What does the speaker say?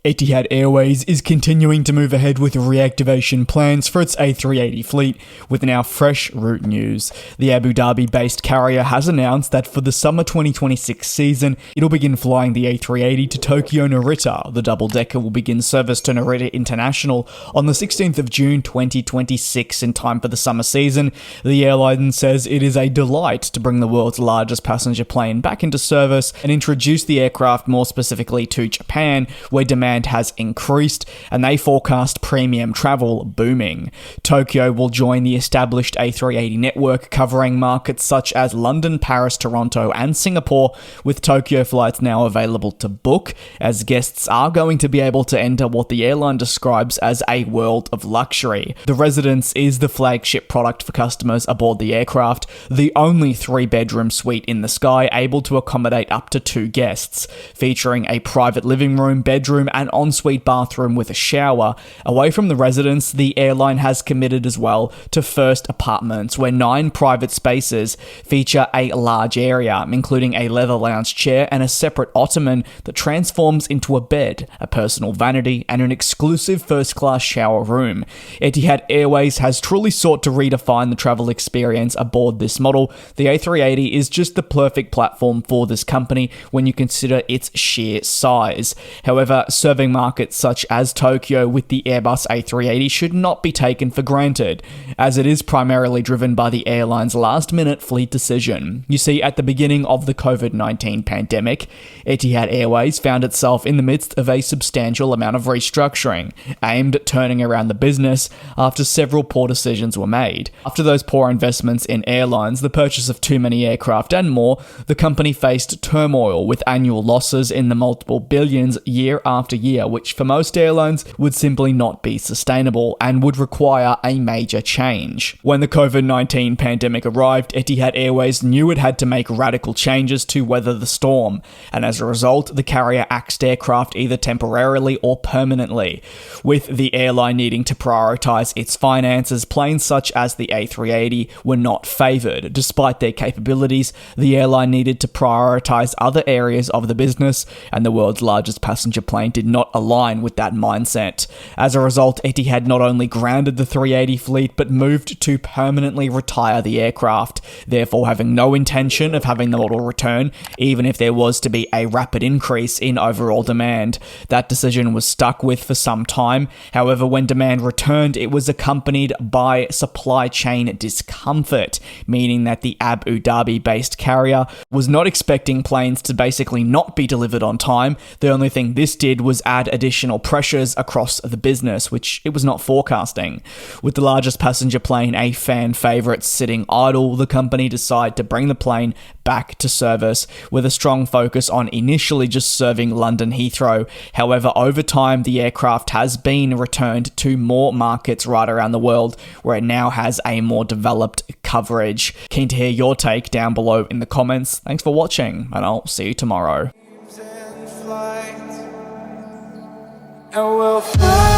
Etihad Airways is continuing to move ahead with reactivation plans for its A380 fleet, with now fresh route news. The Abu Dhabi-based carrier has announced that for the summer 2026 season, it'll begin flying the A380 to Tokyo Narita. The double-decker will begin service to Narita International on the 16th of June 2026 in time for the summer season. The airline says it is a delight to bring the world's largest passenger plane back into service and introduce the aircraft more specifically to Japan, where demand has increased, and they forecast premium travel booming. Tokyo will join the established A380 network, covering markets such as London, Paris, Toronto, and Singapore, with Tokyo flights now available to book, as guests are going to be able to enter what the airline describes as a world of luxury. The Residence is the flagship product for customers aboard the aircraft, the only 3-bedroom suite in the sky able to accommodate up to 2 guests, featuring a private living room, bedroom, and ensuite bathroom with a shower. Away from the Residence, the airline has committed as well to First Apartments, where 9 private spaces feature a large area, including a leather lounge chair and a separate ottoman that transforms into a bed, a personal vanity, and an exclusive first-class shower room. Etihad Airways has truly sought to redefine the travel experience aboard this model. The A380 is just the perfect platform for this company when you consider its sheer size. However, serving markets such as Tokyo with the Airbus A380 should not be taken for granted, as it is primarily driven by the airline's last-minute fleet decision. You see, at the beginning of the COVID-19 pandemic, Etihad Airways found itself in the midst of a substantial amount of restructuring, aimed at turning around the business after several poor decisions were made. After those poor investments in airlines, the purchase of too many aircraft and more, the company faced turmoil with annual losses in the multiple billions year after year, which for most airlines would simply not be sustainable and would require a major change. When the COVID-19 pandemic arrived, Etihad Airways knew it had to make radical changes to weather the storm, and as a result, the carrier axed aircraft either temporarily or permanently. With the airline needing to prioritize its finances, planes such as the A380 were not favored. Despite their capabilities, the airline needed to prioritize other areas of the business, and the world's largest passenger plane did not align with that mindset. As a result, Etihad not only grounded the 380 fleet, but moved to permanently retire the aircraft, therefore having no intention of having the model return, even if there was to be a rapid increase in overall demand. That decision was stuck with for some time. However, when demand returned, it was accompanied by supply chain discomfort, meaning that the Abu Dhabi-based carrier was not expecting planes to basically not be delivered on time. The only thing this did was add additional pressures across the business, which it was not forecasting. With the largest passenger plane a fan favourite sitting idle, the company decided to bring the plane back to service with a strong focus on initially just serving London Heathrow. However, over time, the aircraft has been returned to more markets right around the world, where it now has a more developed coverage. Keen to hear your take down below in the comments. Thanks for watching, and I'll see you tomorrow. And we'll fly.